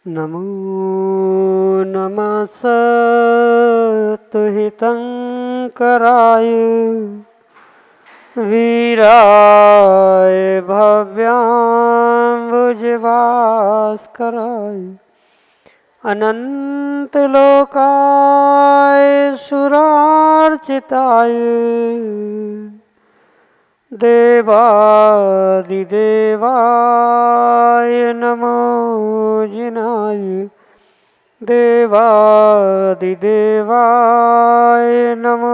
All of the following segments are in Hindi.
नमो नमः सत्तुहितं कराय वीराय भव्याम्बुजभास्कराय अनन्तलोकाय सुरार्चिताय देवादिदेवाय नमो जिनाय देवादिदेवाय नमो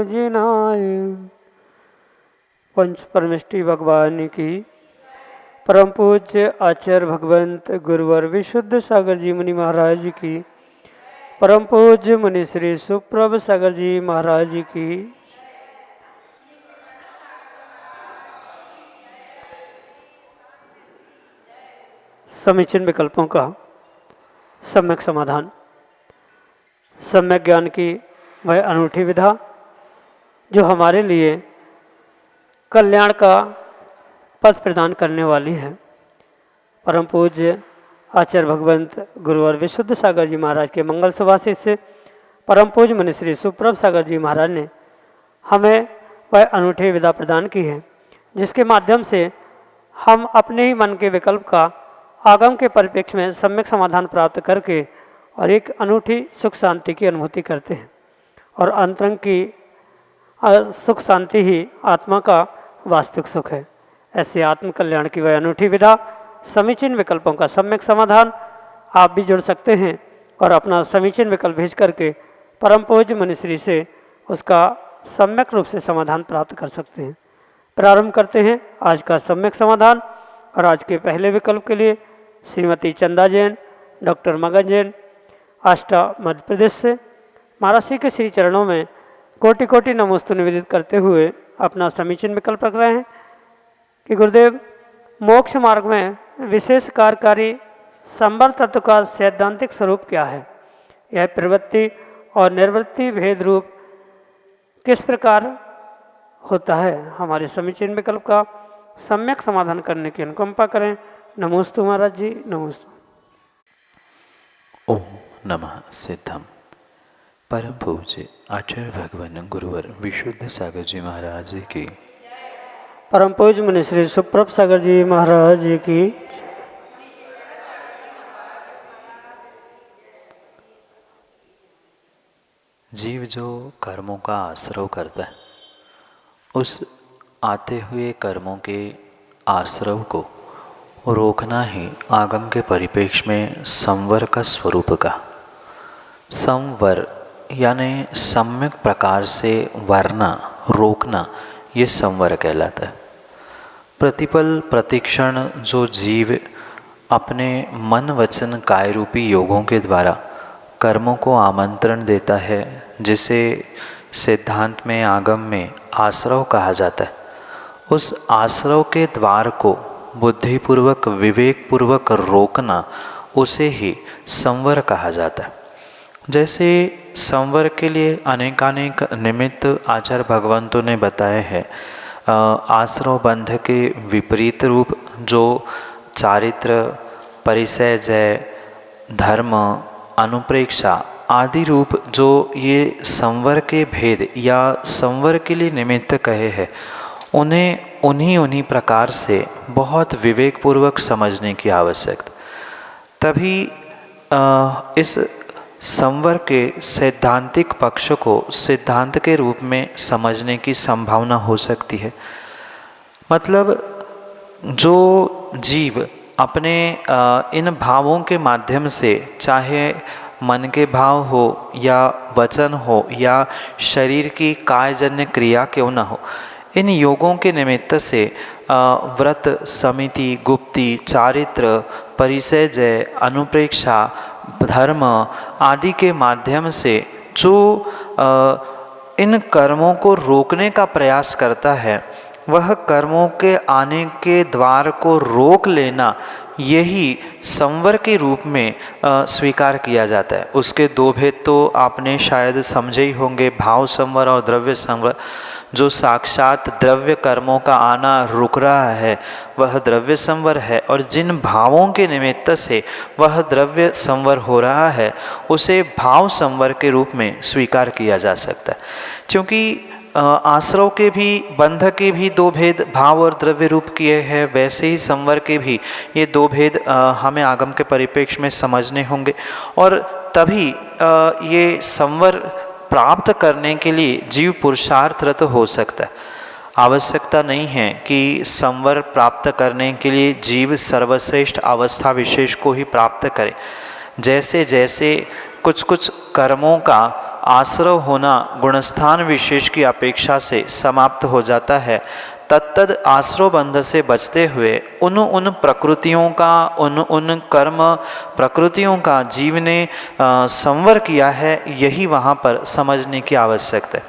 जिनाय। पंच परमेष्टि भगवान की परम पूज्य आचार्य भगवंत गुरुवर विशुद्ध सागर जी मुनि महाराज जी की, परम पूज्य मुनि श्री सुप्रभ सागर जी महाराज जी की, समीचीन विकल्पों का सम्यक समाधान, सम्यक ज्ञान की वह अनूठी विधा जो हमारे लिए कल्याण का पथ प्रदान करने वाली है। परम पूज्य आचार्य भगवंत गुरुवर विशुद्ध सागर जी महाराज के मंगल सुभाषित से परम पूज्य मुनि श्री सुप्रभ सागर जी महाराज ने हमें वह अनूठी विधा प्रदान की है, जिसके माध्यम से हम अपने ही मन के विकल्प का आगम के परिप्रेक्ष्य में सम्यक समाधान प्राप्त करके और एक अनूठी सुख शांति की अनुभूति करते हैं। और अंतरंग की सुख शांति ही आत्मा का वास्तविक सुख है। ऐसे आत्म कल्याण की वह अनूठी विधा, समीचीन विकल्पों का सम्यक समाधान आप भी जुड़ सकते हैं और अपना समीचीन विकल्प भेज करके परम पूज्य मनीश्री से उसका सम्यक रूप से समाधान प्राप्त कर सकते हैं। प्रारंभ करते हैं आज का सम्यक समाधान। और आज के पहले विकल्प के लिए श्रीमती चंदा जैन, डॉक्टर मगन जैन, आष्टा मध्य प्रदेश से महाराज श्री के श्री चरणों में कोटि कोटि नमोस्तु निवेदित करते हुए अपना समीचीन विकल्प रख रहे हैं कि गुरुदेव, मोक्ष मार्ग में विशेष कार्यकारी संवर तत्व का सैद्धांतिक स्वरूप क्या है? यह प्रवृत्ति और निर्वृत्ति भेद रूप किस प्रकार होता है? हमारे समीचीन विकल्प का सम्यक समाधान करने की अनुकंपा करें। नमोस्तु महाराज जी, नमोस्तु। ओम नमः सिद्धम। परम पूज्य आचार्य भगवान गुरुवर विशुद्ध सागर जी महाराज जी की, परम पूज्य मुनि श्री सुप्रभ सागर जी महाराज जी की। जीव जो कर्मों का आश्रव करता है, उस आते हुए कर्मों के आश्रव को रोकना ही आगम के परिप्रेक्ष्य में संवर का स्वरूप का। संवर यानी सम्यक प्रकार से वरना, रोकना, ये संवर कहलाता है। प्रतिपल प्रतिक्षण जो जीव अपने मन वचन काय रूपी योगों के द्वारा कर्मों को आमंत्रण देता है, जिसे सिद्धांत में आगम में आश्रव कहा जाता है, उस आश्रव के द्वार को बुद्धिपूर्वक विवेकपूर्वक रोकना, उसे ही संवर कहा जाता है। जैसे संवर के लिए अनेकानेक निमित्त आचार्य भगवंतों ने बताए हैं। आश्रव बंध के विपरीत रूप जो चारित्र, परिचय, जय, धर्म, अनुप्रेक्षा आदि रूप जो ये संवर के भेद या संवर के लिए निमित्त कहे हैं, उन्हें उन्हीं प्रकार से बहुत विवेकपूर्वक समझने की आवश्यकता। तभी इस संवर के सैद्धांतिक पक्ष को सिद्धांत के रूप में समझने की संभावना हो सकती है। मतलब जो जीव अपने इन भावों के माध्यम से, चाहे मन के भाव हो या वचन हो या शरीर की कायजन्य क्रिया क्यों न हो, इन योगों के निमित्त से व्रत, समिति, गुप्ति, चारित्र, परिचय, जय, अनुप्रेक्षा, धर्म आदि के माध्यम से जो इन कर्मों को रोकने का प्रयास करता है, वह कर्मों के आने के द्वार को रोक लेना, यही संवर के रूप में स्वीकार किया जाता है। उसके दो भेद तो आपने शायद समझे ही होंगे, भाव संवर और द्रव्य संवर। जो साक्षात द्रव्य कर्मों का आना रुक रहा है वह द्रव्य संवर है, और जिन भावों के निमित्त से वह द्रव्य संवर हो रहा है उसे भाव संवर के रूप में स्वीकार किया जा सकता है। क्योंकि आश्रव के भी, बंध के भी दो भेद भाव और द्रव्य रूप किए हैं, वैसे ही संवर के भी ये दो भेद हमें आगम के परिप्रेक्ष्य में समझने होंगे, और तभी ये संवर प्राप्त करने के लिए जीव पुरुषार्थरत हो सकता है। आवश्यकता नहीं है कि संवर प्राप्त करने के लिए जीव सर्वश्रेष्ठ अवस्था विशेष को ही प्राप्त करे। जैसे जैसे कुछ कुछ कर्मों का आश्रव होना गुणस्थान विशेष की अपेक्षा से समाप्त हो जाता है, तत्तद आश्रव बंध से बचते हुए उन प्रकृतियों का, उन कर्म प्रकृतियों का जीव ने संवर किया है, यही वहाँ पर समझने की आवश्यकता है।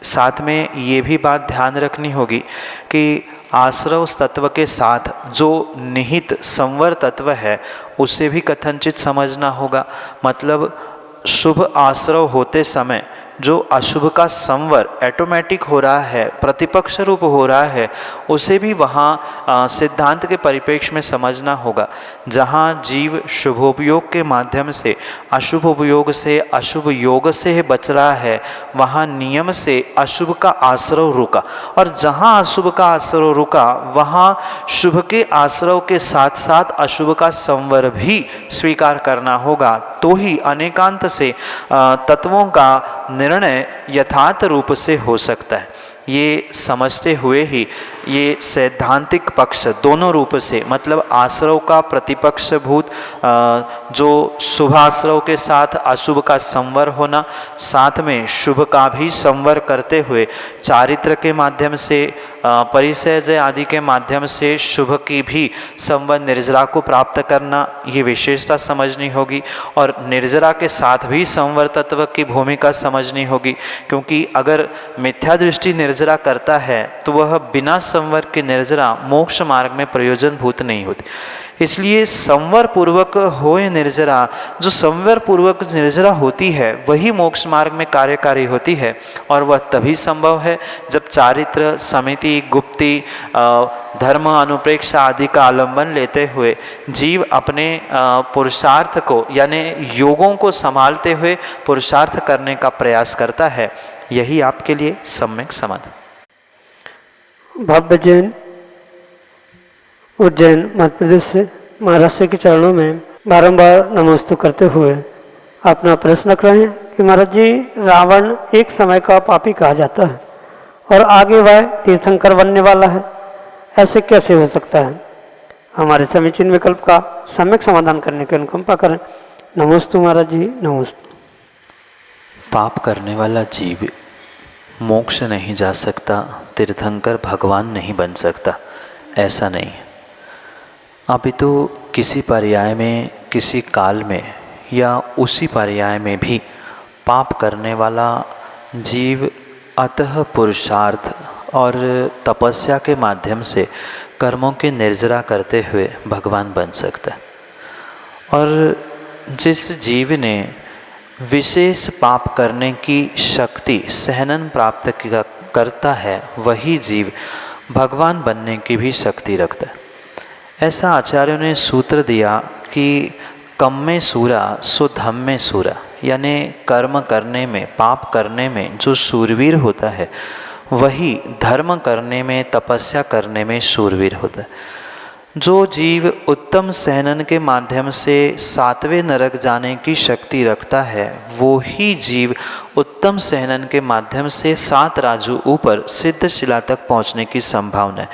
साथ में ये भी बात ध्यान रखनी होगी कि आश्रव तत्व के साथ जो निहित संवर तत्व है उसे भी कथनचित समझना होगा। मतलब शुभ आश्रव होते समय जो अशुभ का संवर ऑटोमेटिक हो रहा है, प्रतिपक्ष रूप हो रहा है, उसे भी वहाँ सिद्धांत के परिप्रेक्ष्य में समझना होगा। जहाँ जीव शुभोपयोग के माध्यम से अशुभ उपयोग से, अशुभ योग से बच रहा है, वहाँ नियम से अशुभ का आश्रव रुका, और जहाँ अशुभ का आश्रव रुका वहाँ शुभ के आश्रव के साथ साथ अशुभ का संवर भी स्वीकार करना होगा, तो ही अनेकांत से तत्वों का निर्णय यथार्थ रूप से हो सकता है। ये समझते हुए ही ये सैद्धांतिक पक्ष दोनों रूप से, मतलब आश्रव का प्रतिपक्ष भूत जो शुभ आश्रव के साथ अशुभ का संवर होना, साथ में शुभ का भी संवर करते हुए चारित्र के माध्यम से, परिचय आदि के माध्यम से शुभ की भी संवर निर्जरा को प्राप्त करना, ये विशेषता समझनी होगी। और निर्जरा के साथ भी संवर तत्व की भूमिका समझनी होगी, क्योंकि अगर मिथ्या दृष्टि निर्जरा करता है तो वह बिना संवर के निर्जरा मोक्ष मार्ग में प्रयोजन भूत नहीं होती। इसलिए संवर पूर्वक होए निर्जरा, जो संवर पूर्वक निर्जरा होती है वही मोक्ष मार्ग में कार्यकारी होती है, और वह तभी संभव है जब चारित्र, समिति, गुप्ति, धर्म, अनुप्रेक्षा आदि का आलंबन लेते हुए जीव अपने पुरुषार्थ को, यानी योगों को संभालते हुए पुरुषार्थ करने का प्रयास करता है। यही आपके लिए सम्यक समाधान। भव्य जैन उज्जैन मध्य प्रदेश से महाराष्ट्र के चरणों में बारंबार नमस्ते करते हुए अपना प्रश्न रख रहे हैं कि महाराज जी, रावण एक समय का पापी कहा जाता है और आगे वह तीर्थंकर बनने वाला है, ऐसे कैसे हो सकता है? हमारे समीचीन विकल्प का सम्यक समाधान करने की अनुकंपा करें। नमोस्तु महाराज जी, नमोस्तु। पाप करने वाला जीव मोक्ष नहीं जा सकता, तीर्थंकर भगवान नहीं बन सकता, ऐसा नहीं। अभी तो किसी पर्याय में, किसी काल में या उसी पर्याय में भी पाप करने वाला जीव अतः पुरुषार्थ और तपस्या के माध्यम से कर्मों की निर्जरा करते हुए भगवान बन सकता है। और जिस जीव ने विशेष पाप करने की शक्ति सहनन प्राप्त करता है, वही जीव भगवान बनने की भी शक्ति रखता है। ऐसा आचार्यों ने सूत्र दिया कि कम्मे सूरा सो धम्मे सूरा, यानी कर्म करने में, पाप करने में जो शूरवीर होता है वही धर्म करने में, तपस्या करने में शूरवीर होता है। जो जीव उत्तम सहनन के माध्यम से 7वें नरक जाने की शक्ति रखता है, वो ही जीव उत्तम सहनन के माध्यम से 7 राजू ऊपर सिद्धशिला तक पहुंचने की संभावना है।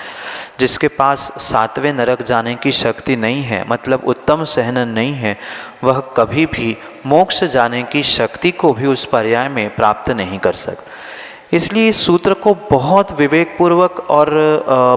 जिसके पास 7वें नरक जाने की शक्ति नहीं है, मतलब उत्तम सहनन नहीं है, वह कभी भी मोक्ष जाने की शक्ति को भी उस पर्याय में प्राप्त नहीं कर सकता। इसलिए इस सूत्र को बहुत विवेकपूर्वक और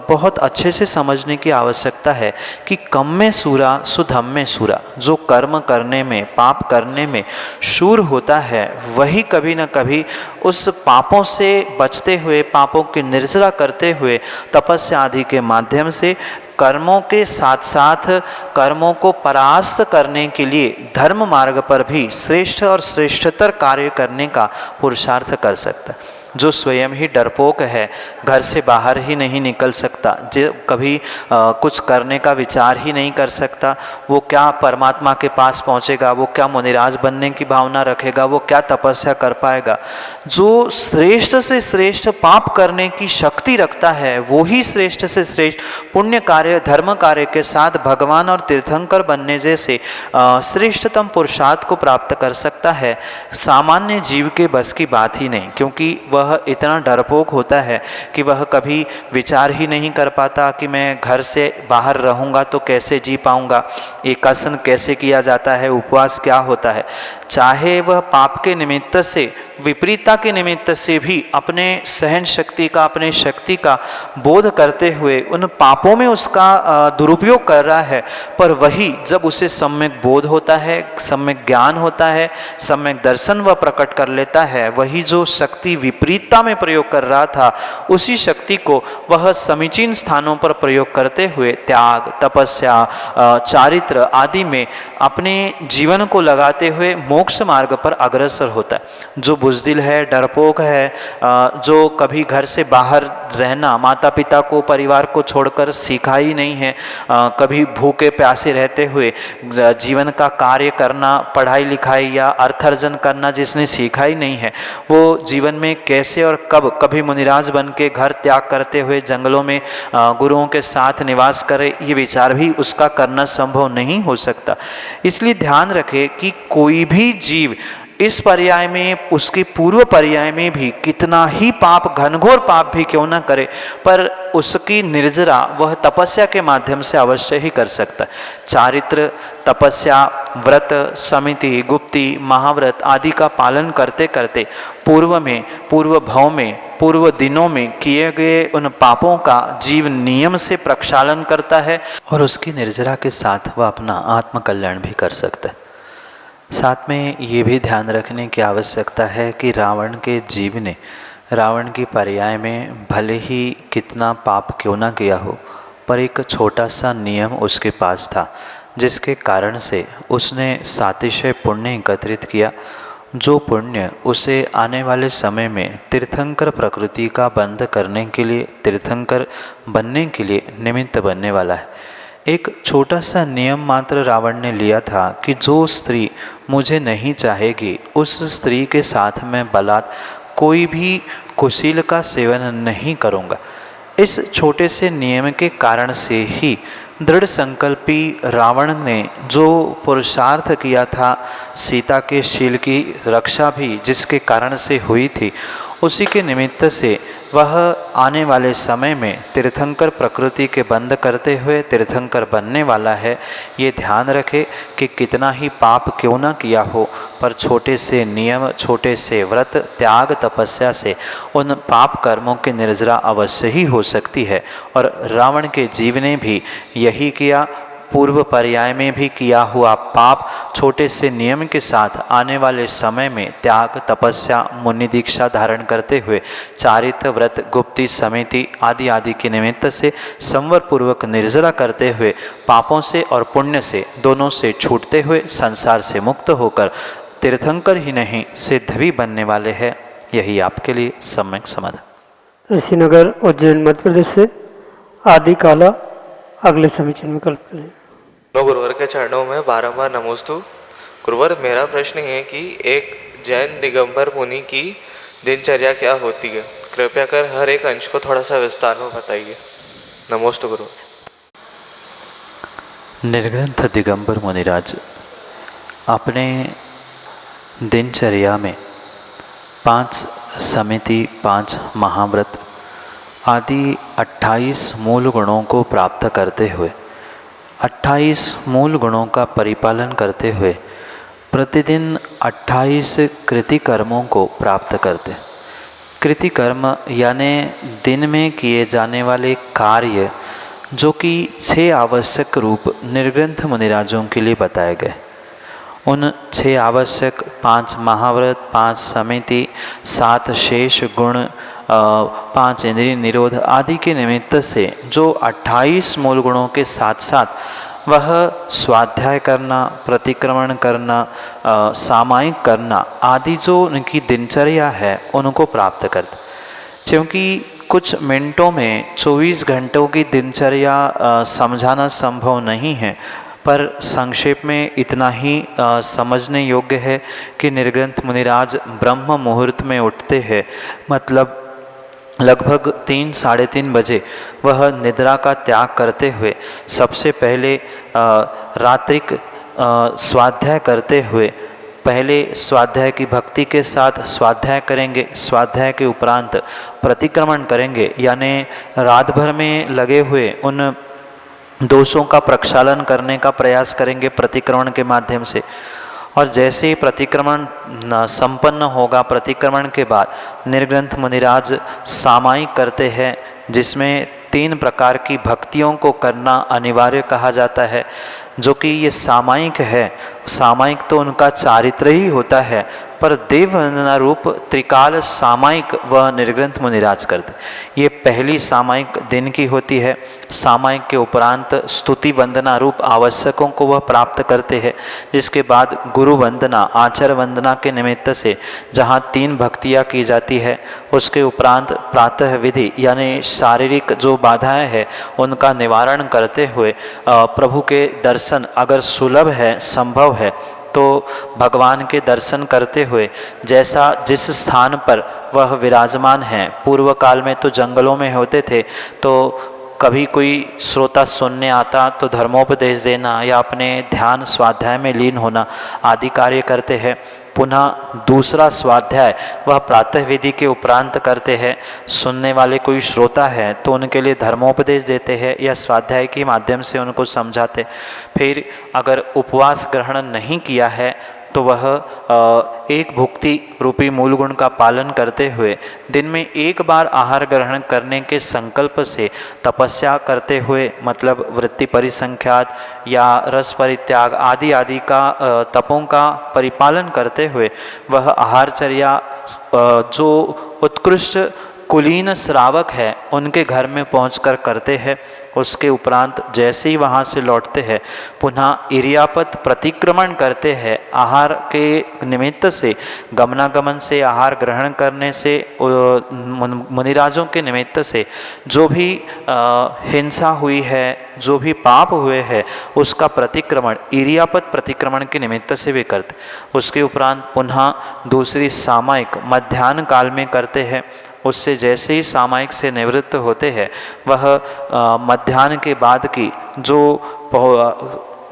बहुत अच्छे से समझने की आवश्यकता है कि कम्मे सूरा सुधम्मे सूरा, जो कर्म करने में, पाप करने में शूर होता है, वही कभी न कभी उस पापों से बचते हुए, पापों की निर्जरा करते हुए तपस्या आदि के माध्यम से कर्मों के साथ साथ कर्मों को परास्त करने के लिए धर्म मार्ग पर भी श्रेष्ठ और श्रेष्ठतर कार्य करने का पुरुषार्थ कर सकता है। जो स्वयं ही डरपोक है, घर से बाहर ही नहीं निकल सकता, जो कभी कुछ करने का विचार ही नहीं कर सकता, वो क्या परमात्मा के पास पहुँचेगा, वो क्या मुनिराज बनने की भावना रखेगा, वो क्या तपस्या कर पाएगा। जो श्रेष्ठ से श्रेष्ठ पाप करने की शक्ति रखता है वो ही श्रेष्ठ से श्रेष्ठ पुण्य कार्य, धर्म कार्य के साथ भगवान और तीर्थंकर बनने जैसे श्रेष्ठतम पुरुषार्थ को प्राप्त कर सकता है। सामान्य जीव के बस की बात ही नहीं, क्योंकि वह इतना डरपोक होता है कि वह कभी विचार ही नहीं कर पाता कि मैं घर से बाहर रहूँगा तो कैसे जी पाऊँगा, एकासन कैसे किया जाता है, उपवास क्या होता है। चाहे वह पाप के निमित्त से, विपरीतता के निमित्त से भी अपने सहन शक्ति का, अपने शक्ति का बोध करते हुए उन पापों में उसका दुरुपयोग कर रहा है, पर वही जब उसे सम्यक बोध होता है, सम्यक ज्ञान होता है, सम्यक दर्शन वह प्रकट कर लेता है, वही जो शक्ति विपरीतता में प्रयोग कर रहा था, उसी शक्ति को वह समीचीन स्थानों पर प्रयोग करते हुए त्याग, तपस्या, चारित्र आदि में अपने जीवन को लगाते हुए मोक्ष मार्ग पर अग्रसर होता है। जो बुज़दिल है, डरपोक है, जो कभी घर से बाहर रहना, माता पिता को, परिवार को छोड़कर सीखा ही नहीं है, कभी भूखे प्यासे रहते हुए जीवन का कार्य करना, पढ़ाई लिखाई या अर्थार्जन करना जिसने सीखा ही नहीं है, वो जीवन में कैसे और कब कभी मुनिराज बन के घर त्याग करते हुए जंगलों में गुरुओं के साथ निवास करे, ये विचार भी उसका करना संभव नहीं हो सकता। इसलिए ध्यान रखे कि कोई भी जीव इस पर्याय में, उसके पूर्व पर्याय में भी कितना ही पाप, घनघोर पाप भी क्यों ना करे, पर उसकी निर्जरा वह तपस्या के माध्यम से अवश्य ही कर सकता है। चारित्र, तपस्या, व्रत, समिति, गुप्ती, महाव्रत आदि का पालन करते करते पूर्व में, पूर्व भाव में, पूर्व दिनों में किए गए उन पापों का जीव नियम से प्रक्षालन करता है और उसकी निर्जरा के साथ वह अपना आत्मकल्याण भी कर सकता है। साथ में ये भी ध्यान रखने की आवश्यकता है कि रावण के जीव ने रावण की पर्याय में भले ही कितना पाप क्यों ना किया हो, पर एक छोटा सा नियम उसके पास था, जिसके कारण से उसने सातिशय पुण्य एकत्रित किया, जो पुण्य उसे आने वाले समय में तीर्थंकर प्रकृति का बंध करने के लिए, तीर्थंकर बनने के लिए निमित्त बनने वाला है। एक छोटा सा नियम मात्र रावण ने लिया था कि जो स्त्री मुझे नहीं चाहेगी, उस स्त्री के साथ मैं बलात् कोई भी कुशील का सेवन नहीं करूँगा। इस छोटे से नियम के कारण से ही दृढ़ संकल्पी रावण ने जो पुरुषार्थ किया था, सीता के शील की रक्षा भी जिसके कारण से हुई थी, उसी के निमित्त से वह आने वाले समय में तीर्थंकर प्रकृति के बंद करते हुए तीर्थंकर बनने वाला है। ये ध्यान रखे कि कितना ही पाप क्यों ना किया हो, पर छोटे से नियम, छोटे से व्रत, त्याग, तपस्या से उन पाप कर्मों की निर्जरा अवश्य ही हो सकती है। और रावण के जीव ने भी यही किया। पूर्व पर्याय में भी किया हुआ पाप छोटे से नियम के साथ आने वाले समय में त्याग, तपस्या, मुनि दीक्षा धारण करते हुए चारित्र, व्रत, गुप्ती, समिति आदि आदि के निमित्त से संवर पूर्वक निर्जरा करते हुए पापों से और पुण्य से दोनों से छूटते हुए संसार से मुक्त होकर तीर्थंकर ही नहीं सिद्ध भी बनने वाले हैं। यही आपके लिए सम्यक समाधान। ऋषिनगर उज्जैन मध्य प्रदेश से आदि काला अगले समीचीन विकल्प के लिए। गुरुवर के चरणों में बारंबार नमोस्तु। गुरुवर, मेरा प्रश्न है कि एक जैन दिगंबर मुनि की दिनचर्या क्या होती है? कृपया कर हर एक अंश को थोड़ा सा विस्तार में बताइए। नमोस्तु गुरु। निर्ग्रंथ दिगंबर मुनिराज अपने दिनचर्या में 5 समिति, 5 महाव्रत आदि 28 मूल गुणों को प्राप्त करते हुए, 28 मूल गुणों का परिपालन करते हुए प्रतिदिन 28 कृति कर्मों को प्राप्त करते। कृति कर्म यानी दिन में किए जाने वाले कार्य, जो कि 6 आवश्यक रूप निर्ग्रंथ मुनिराजों के लिए बताए गए। उन 6 आवश्यक 5 महाव्रत, 5 समिति, 7 शेष गुण, 5 इंद्रिय निरोध आदि के निमित्त से जो 28 मूल गुणों के साथ साथ वह स्वाध्याय करना, प्रतिक्रमण करना, सामायिक करना आदि जो उनकी दिनचर्या है उनको प्राप्त करते। क्योंकि कुछ मिनटों में 24 घंटों की दिनचर्या समझाना संभव नहीं है, पर संक्षेप में इतना ही समझने योग्य है कि निर्ग्रंथ मुनिराज ब्रह्म मुहूर्त में उठते हैं, मतलब लगभग 3-3:30 बजे वह निद्रा का त्याग करते हुए सबसे पहले रात्रिक स्वाध्याय करते हुए पहले स्वाध्याय की भक्ति के साथ स्वाध्याय करेंगे, स्वाध्याय के उपरांत प्रतिक्रमण करेंगे, यानी रात भर में लगे हुए उन दोषों का प्रक्षालन करने का प्रयास करेंगे प्रतिक्रमण के माध्यम से। और जैसे ही प्रतिक्रमण संपन्न होगा, प्रतिक्रमण के बाद निर्ग्रंथ मुनिराज सामायिक करते हैं, जिसमें 3 प्रकार की भक्तियों को करना अनिवार्य कहा जाता है। जो कि ये सामायिक है, सामायिक तो उनका चारित्र ही होता है, पर देव वंदना रूप त्रिकाल सामायिक वह निर्ग्रंथ मुनिराज करते। ये पहली सामायिक दिन की होती है। सामायिक के उपरांत स्तुति वंदना रूप आवश्यकों को वह प्राप्त करते हैं, जिसके बाद गुरु वंदना, आचार्य वंदना के निमित्त से जहाँ 3 भक्तियाँ की जाती है, उसके उपरांत प्रातः विधि यानी शारीरिक जो बाधाएं हैं उनका निवारण करते हुए प्रभु के दर्शन अगर सुलभ है, संभव है, तो भगवान के दर्शन करते हुए जैसा जिस स्थान पर वह विराजमान हैं, पूर्व काल में तो जंगलों में होते थे, तो कभी कोई श्रोता सुनने आता तो धर्मोपदेश देना या अपने ध्यान स्वाध्याय में लीन होना आदि कार्य करते हैं। पुनः दूसरा स्वाध्याय वह प्रातः विधि के उपरांत करते हैं। सुनने वाले कोई श्रोता है तो उनके लिए धर्मोपदेश देते हैं या स्वाध्याय के माध्यम से उनको समझाते। फिर अगर उपवास ग्रहण नहीं किया है तो वह एक भुक्ति रूपी मूल गुण का पालन करते हुए दिन में 1 बार आहार ग्रहण करने के संकल्प से तपस्या करते हुए, मतलब वृत्ति परिसंख्यात या रस परित्याग आदि आदि का तपों का परिपालन करते हुए वह आहारचर्या जो उत्कृष्ट कुलीन श्रावक है उनके घर में पहुंचकर करते हैं। उसके उपरांत जैसे ही वहाँ से लौटते हैं पुनः इरियापत प्रतिक्रमण करते हैं। आहार के निमित्त से, गमनागमन से, आहार ग्रहण करने से, मुनिराजों के निमित्त से जो भी हिंसा हुई है, जो भी पाप हुए हैं, उसका प्रतिक्रमण इरियापत प्रतिक्रमण के निमित्त से भी करते। उसके उपरांत पुनः दूसरी सामायिक मध्याह्न काल में करते हैं। उससे जैसे ही सामायिक से निवृत्त होते हैं वह मध्याह्न के बाद की जो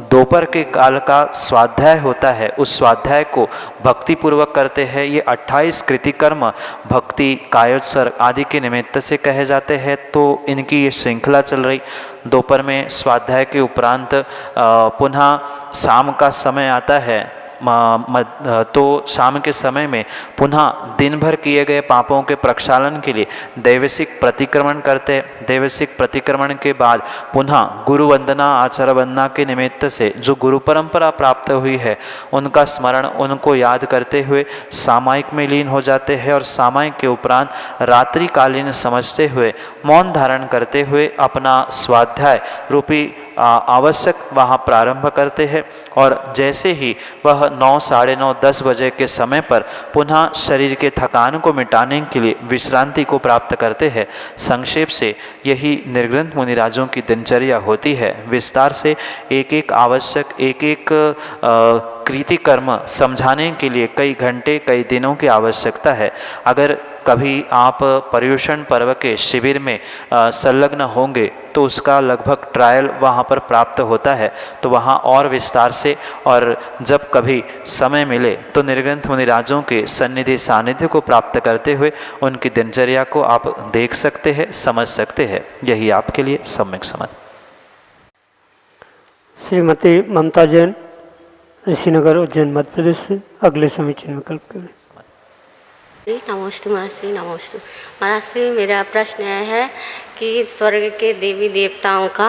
दोपहर के काल का स्वाध्याय होता है उस स्वाध्याय को भक्तिपूर्वक करते हैं। ये 28 कृतिकर्म भक्ति, कायोत्सर्ग आदि के निमित्त से कहे जाते हैं। तो इनकी ये श्रृंखला चल रही। दोपहर में स्वाध्याय के उपरांत पुनः शाम का समय आता है, तो शाम के समय में पुनः दिन भर किए गए पापों के प्रक्षालन के लिए दैवसिक प्रतिक्रमण करते। दैवसिक प्रतिक्रमण के बाद पुनः गुरु वंदना, आचार्य वंदना के निमित्त से जो गुरु परंपरा प्राप्त हुई है उनका स्मरण, उनको याद करते हुए सामायिक में लीन हो जाते हैं। और सामायिक के उपरांत रात्रिकालीन समझते हुए मौन धारण करते हुए अपना स्वाध्याय रूपी आवश्यक वहाँ प्रारंभ करते हैं। और जैसे ही वह 9, साढ़े 9, 10 बजे के समय पर पुनः शरीर के थकान को मिटाने के लिए विश्रांति को प्राप्त करते हैं। संक्षेप से यही निर्ग्रंथ मुनिराजों की दिनचर्या होती है। विस्तार से एक एक आवश्यक, एक एक कृति कर्म समझाने के लिए कई घंटे, कई दिनों की आवश्यकता है। अगर कभी आप पर्युषण पर्व के शिविर में संलग्न होंगे तो उसका लगभग ट्रायल वहाँ पर प्राप्त होता है। तो वहाँ और विस्तार से, और जब कभी समय मिले तो निर्ग्रंथ मुनिराजों के सन्निधि सानिध्य को प्राप्त करते हुए उनकी दिनचर्या को आप देख सकते हैं, समझ सकते हैं। यही आपके लिए सम्यक समझ। श्रीमती ममता जैन, ऋषिनगर, उज्जैन, मध्य प्रदेश से अगले समीचीन विकल्प करें। नमोस्तु महाश्री, नमोस्तु महाराष्ट्री। मेरा प्रश्न है कि स्वर्ग के देवी देवताओं का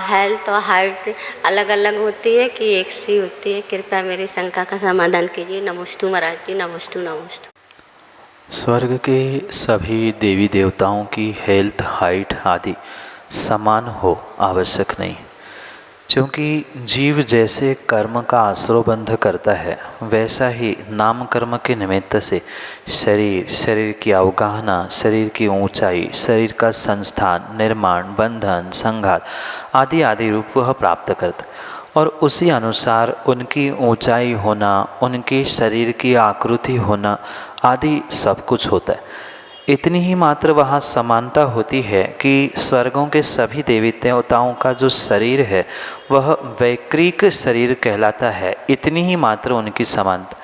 हेल्थ और हाइट अलग अलग होती है कि एक सी होती है? कृपया मेरी शंका का समाधान कीजिए। नमोस्तु महाराज जी, नमोस्तु नमोस्तु। स्वर्ग के सभी देवी देवताओं की हेल्थ, हाइट आदि समान हो आवश्यक नहीं। क्योंकि जीव जैसे कर्म का आश्रयबंध करता है, वैसा ही नाम कर्म के निमित्त से शरीर की अवगाहना, शरीर की ऊंचाई, शरीर का संस्थान, निर्माण, बंधन, संघात आदि आदि रूप वह प्राप्त करता, और उसी अनुसार उनकी ऊंचाई होना, उनके शरीर की आकृति होना आदि सब कुछ होता है। इतनी ही मात्र वहाँ समानता होती है कि स्वर्गों के सभी देवी देवताओं का जो शरीर है वह वैक्रिक शरीर कहलाता है। इतनी ही मात्र उनकी समानता,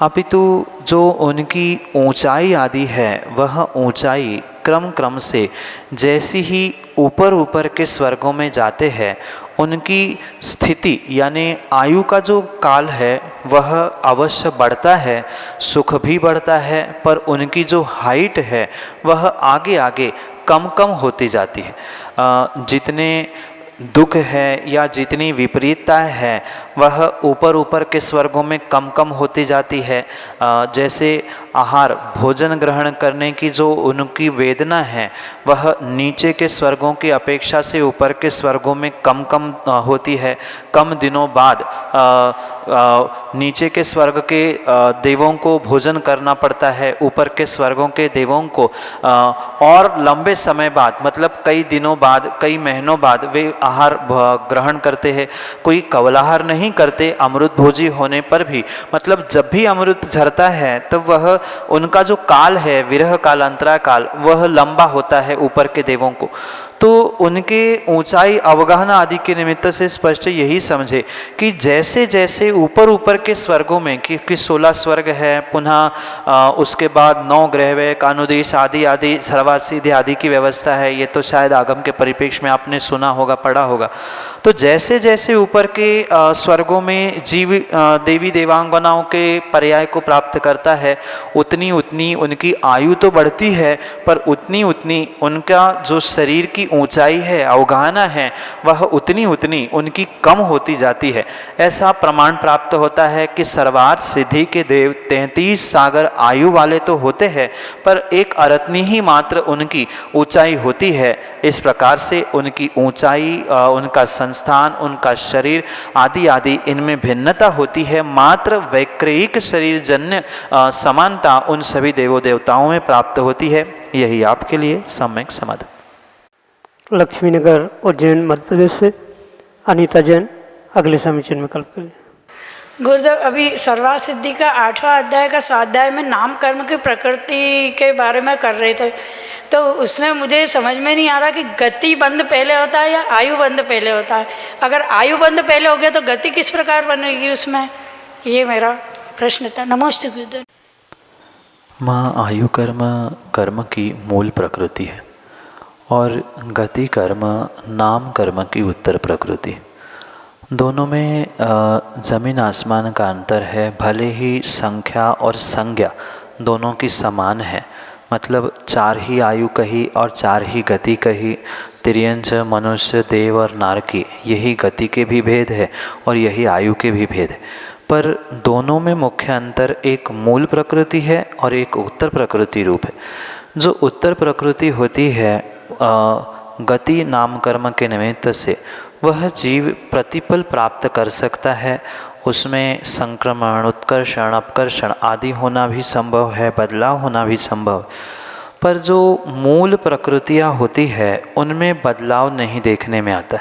अपितु जो उनकी ऊंचाई आदि है वह ऊंचाई क्रम क्रम से जैसी ही ऊपर ऊपर के स्वर्गों में जाते हैं, उनकी स्थिति यानी आयु का जो काल है वह अवश्य बढ़ता है, सुख भी बढ़ता है, पर उनकी जो हाइट है वह आगे आगे कम कम होती जाती है। जितने दुख है या जितनी विपरीतता है वह ऊपर ऊपर के स्वर्गों में कम कम होती जाती है। जैसे आहार भोजन ग्रहण करने की जो उनकी वेदना है वह नीचे के स्वर्गों की अपेक्षा से ऊपर के स्वर्गों में कम कम होती है। कम दिनों बाद नीचे के स्वर्ग के देवों को भोजन करना पड़ता है, ऊपर के स्वर्गों के देवों को और लंबे समय बाद, मतलब कई दिनों बाद, कई महीनों बाद वे आहार ग्रहण करते हैं। कोई कवलाहार नहीं करते अमृत भोजी होने पर भी, मतलब जब भी अमृत झरता है तब वह उनका जो काल है विरह काल, अंतरा काल, वह लंबा होता है ऊपर के देवों को। तो उनके ऊंचाई अवगाहना आदि के निमित्त से स्पष्ट यही समझे कि जैसे जैसे ऊपर ऊपर के स्वर्गों में, क्योंकि 16 स्वर्ग है, पुनः उसके बाद 9 ग्रहवय, कानुदेश आदि आदि, सर्वासिद्धि आदि की व्यवस्था है। ये तो शायद आगम के परिप्रेक्ष्य में आपने सुना होगा, पढ़ा होगा। तो जैसे जैसे ऊपर के स्वर्गों में जीव देवी देवांगनाओं के पर्याय को प्राप्त करता है, उतनी उतनी उनकी आयु तो बढ़ती है, पर उतनी उतनी उनका जो शरीर की ऊंचाई है, अवगाहना है, वह उतनी उतनी उनकी कम होती जाती है। ऐसा प्रमाण प्राप्त होता है कि सर्वार्थ सिद्धि के देव 33 सागर आयु वाले तो होते हैं, पर एक अरत्नी ही मात्र उनकी ऊंचाई होती है। इस प्रकार से उनकी ऊंचाई, उनका संस्थान, उनका शरीर आदि आदि इनमें भिन्नता होती है। मात्र वैक्रिक शरीर जन्य समानता उन सभी देवों देवताओं में प्राप्त होती है। यही आपके लिए सम्यक समाधान। लक्ष्मीनगर उज्जैन मध्य प्रदेश से अनीता जैन अगले समीचीन विकल्प के लिए। गुरुदेव, अभी सर्वार्थ सिद्धि का 8वां अध्याय का स्वाध्याय में नाम कर्म की प्रकृति के बारे में कर रहे थे, तो उसमें मुझे समझ में नहीं आ रहा कि गति बंध पहले होता है या आयु बंध पहले होता है। अगर आयु बंध पहले हो गया तो गति किस प्रकार बनेगी उसमें, ये मेरा प्रश्न था। नमस्ते गुरुदेव। माँ, आयु कर्म कर्म की मूल प्रकृति है और गति कर्म नाम कर्म की उत्तर प्रकृति। दोनों में जमीन आसमान का अंतर है। भले ही संख्या और संज्ञा दोनों की समान है, मतलब 4 ही आयु कही और 4 ही गति कही। तिर्यंच, मनुष्य, देव और नारकी, यही गति के भी भेद है और यही आयु के भी भेद है। पर दोनों में मुख्य अंतर एक मूल प्रकृति है और एक उत्तर प्रकृति रूप है। जो उत्तर प्रकृति होती है गति नाम कर्म के निमित्त से, वह जीव प्रतिपल प्राप्त कर सकता है। उसमें संक्रमण, उत्कर्षण, अपकर्षण आदि होना भी संभव है, बदलाव होना भी संभव। पर जो मूल प्रकृतियाँ होती है उनमें बदलाव नहीं देखने में आता।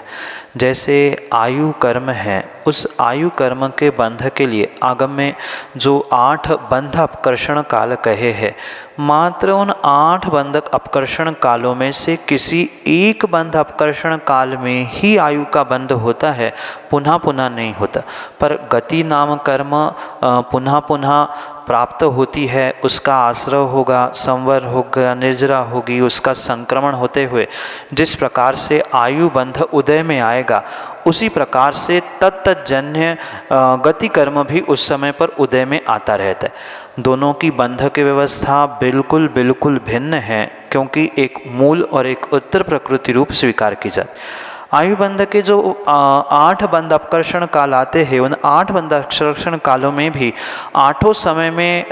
जैसे आयु कर्म है, उस आयु कर्म के बंध के लिए आगम में जो 8 बंध अपकर्षण काल कहे हैं, मात्र उन 8 बंधक अपकर्षण कालों में से किसी एक बंध अपकर्षण काल में ही आयु का बंध होता है, पुनः पुनः नहीं होता। पर गति नाम कर्म पुनः पुनः प्राप्त होती है। उसका आश्रय होगा, संवर होगा, निर्जरा होगी, उसका संक्रमण होते हुए जिस प्रकार से आयु बंध उदय में आएगा, उसी प्रकार से तत्तजन्य गति कर्म भी उस समय पर उदय में आता रहता है। दोनों की बंध की व्यवस्था बिल्कुल बिल्कुल भिन्न है, क्योंकि एक मूल और एक उत्तर प्रकृति रूप स्वीकार की जाती। आयु बंध के जो 8 बंध अपकर्षण काल आते हैं, उन 8 बंध अपकर्षण कालों में भी 8 समय में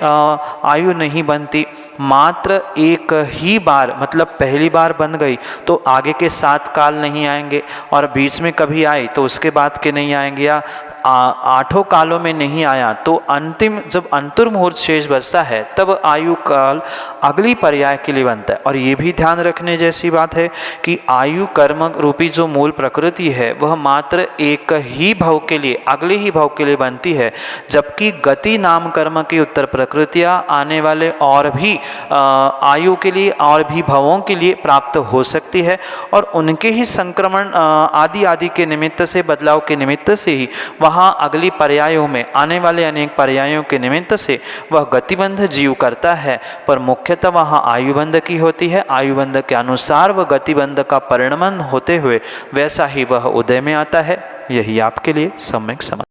आयु नहीं बनती। मात्र एक ही बार मतलब पहली बार बन गई तो आगे के 7 काल नहीं आएंगे, और बीच में कभी आई तो उसके बाद के नहीं आएंगे, या 8 कालों में नहीं आया तो अंतिम जब अंतर्मुहूर्त शेष बचता है तब आयु काल अगली पर्याय के लिए बनता है। और ये भी ध्यान रखने जैसी बात है कि आयु कर्म रूपी जो मूल प्रकृति है वह मात्र एक ही भव के लिए, अगले ही भव के लिए बनती है, जबकि गति नाम कर्म की उत्तर प्रकृतियाँ आने वाले और भी आयु के लिए और भी भवों के लिए प्राप्त हो सकती है, और उनके ही संक्रमण आदि के निमित्त से, बदलाव के निमित्त से ही वहाँ अगली पर्यायों में आने वाले अनेक पर्यायों के निमित्त से वह गतिबंध जीव करता है, पर मुख्यतः वहाँ आयुबंध की होती है। आयुबंध के अनुसार वह गतिबंध का परिणमन होते हुए वैसा ही वह उदय में आता है। यही आपके लिए सम्यक समाधान।